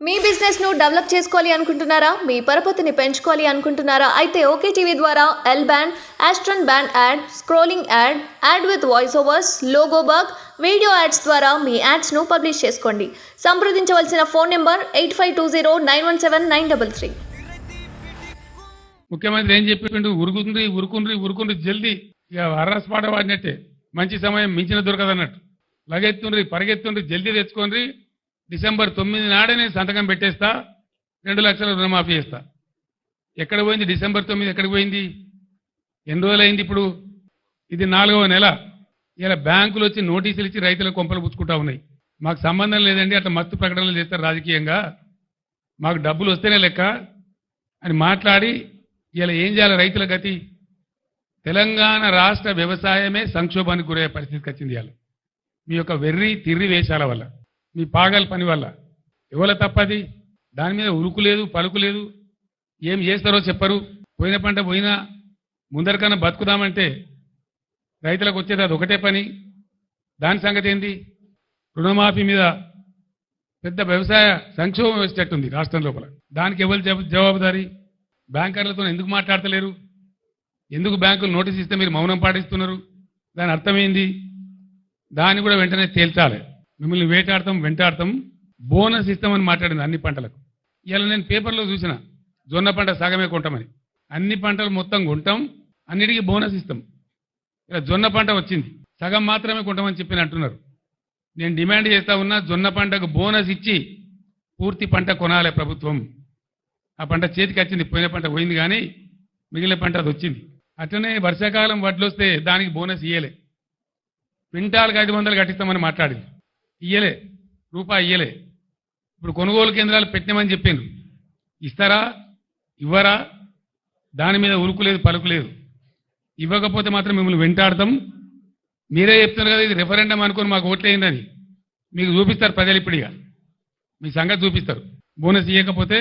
మీ business ను develop చేసుకోవాలి అనుకుంటున్నారా? మీ పరపతిని పెంచుకోవాలి అనుకుంటున్నారా? అయితే ఓకే టీవీ ద్వారా ఎల్ బ్యాండ్, ఆస్ట్రన్ band ad, scrolling ad, ad with voice overs, logo bug, video ads ద్వారా మీ యాడ్స్ ను పబ్లిష్ చేసుకోండి. సంప్రదించవలసిన ఫోన్ నెంబర్ 8520917933. ముఖ్యమంత్రి ఏం చెప్పిండు? ఉరుకుండ్రి జల్దీ ఇక అర్రస్ పాట వాడినట్టే. మంచి సమయం మించిన దొరకదన్నట్టు. లగెత్తుండ్రి, పరిగెత్తుండ్రి, జల్దీ తెచ్చుకోండి. డిసెంబర్ 9 నాడే నేను సంతకం పెట్టేస్తా, 2 లక్షల రుణమాఫీ చేస్తా. ఎక్కడ పోయింది డిసెంబర్ 9? ఎక్కడికి పోయింది? ఎన్ని రోజులైంది? ఇప్పుడు ఇది 4వ నెల. ఇలా బ్యాంకులు వచ్చి నోటీసులు ఇచ్చి రైతుల కొంపలు పుచ్చుకుంటా ఉన్నాయి. మాకు సంబంధం లేదండి, అట్లా మస్తు ప్రకటనలు చేస్తారు రాజకీయంగా, మాకు డబ్బులు వస్తేనే లెక్క అని మాట్లాడి ఇలా ఏం చేయాలి రైతుల గతి? తెలంగాణ రాష్ట్ర వ్యవసాయమే సంక్షోభానికి గురయ్యే పరిస్థితికి వచ్చింది. ఇవాళ మీ యొక్క వెర్రి తిర్రి వేషాల వల్ల, మీ పాగల్ పని వల్ల. ఎవల తప్పది? దాని మీద ఉరుకు లేదు, పలుకు లేదు. ఏం చేస్తారో చెప్పరు. పోయిన పంట పోయినా ముందరికన్నా బతుకుదామంటే రైతులకు వచ్చేది అది ఒకటే పని. దాని సంగతి ఏంది? రుణమాఫీ మీద పెద్ద వ్యవసాయ సంక్షోభం వచ్చేటట్టుంది రాష్ట్రం లోపల. దానికి ఎవరు జవాబుదారీ? బ్యాంకర్లతో ఎందుకు మాట్లాడతలేరు? ఎందుకు బ్యాంకులు నోటీస్ ఇస్తే మీరు మౌనం పాటిస్తున్నారు? దాని అర్థమైంది. దాన్ని కూడా వెంటనే తేల్చాలి. మిమ్మల్ని వెంటాడతాం, బోనస్ ఇస్తామని మాట్లాడింది అన్ని పంటలకు. ఇలా నేను పేపర్లో చూసిన, జొన్న పంట సగమే కొంటామని. అన్ని పంటలు మొత్తం కొంటాం, అన్నిటికీ బోనస్ ఇస్తాం. ఇలా జొన్న పంట వచ్చింది, సగం మాత్రమే కొంటామని చెప్పి అంటున్నారు. నేను డిమాండ్ చేస్తా ఉన్నా, జొన్న పంటకు బోనస్ ఇచ్చి పూర్తి పంట కొనాలి ప్రభుత్వం. ఆ పంట చేతికి వచ్చింది, పోయిన పంట పోయింది కానీ మిగిలిన పంట అది వచ్చింది. అట్లనే వర్షాకాలం వడ్లు వస్తే దానికి బోనస్ ఇయ్యలే. క్వింటాల్కి 500 కట్టిస్తామని మాట్లాడింది, ఇయ్యలే, రూపాయి ఇయ్యలే. ఇప్పుడు కొనుగోలు కేంద్రాలు పెట్టినామని చెప్పాను, ఇస్తారా ఇవ్వరా? దాని మీద ఉరుకు లేదు, పలుకు లేదు. ఇవ్వకపోతే మాత్రం మిమ్మల్ని వెంటాడతాం. మీరే చెప్తున్నారు కదా ఇది రెఫరెండం అనుకుని మాకు ఓట్లేయిందని. మీకు చూపిస్తారు ప్రజలు, ఇప్పుడిగా మీ సంగతి చూపిస్తారు. బోనస్ ఇవ్వకపోతే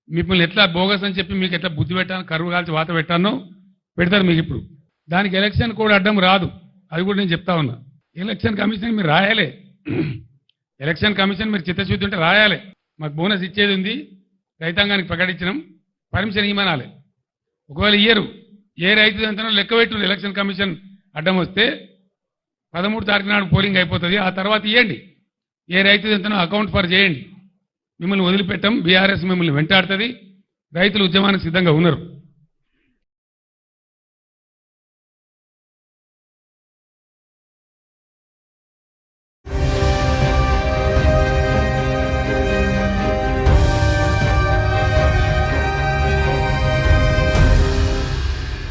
మిమ్మల్ని ఎట్లా బోగస్ అని చెప్పి మీకు ఎట్లా బుద్ధి పెట్టాను, కరువు కాల్చి వాత పెట్టానో పెడతారు మీకు. ఇప్పుడు దానికి ఎలక్షన్ కూడా అడ్డం రాదు, అది కూడా నేను చెప్తా ఉన్నా. ఎలక్షన్ కమిషన్ మీరు రాయాలి, ఎలక్షన్ కమిషన్ మీరు చిత్తశుద్ధి ఉంటే రాయాలి. మాకు బోనస్ ఇచ్చేది ఉంది, రైతాంగానికి ప్రకటించడం, పర్మిషన్ ఇవ్వనాలి. ఒకవేళ ఇయ్యరు, ఏ రైతు ఎంతనో లెక్క పెట్టు. ఎలక్షన్ కమిషన్ అడ్డం వస్తే 13 తారీఖు నాడు పోలింగ్ అయిపోతుంది, ఆ తర్వాత ఇవ్వండి. ఏ రైతు ఎంతనో అకౌంట్ ఫర్ చేయండి. మిమ్మల్ని వదిలిపెట్టం. బీఆర్ఎస్ మిమ్మల్ని వెంటాడుతుంది. రైతులు ఉద్యమానికి సిద్ధంగా ఉన్నారు.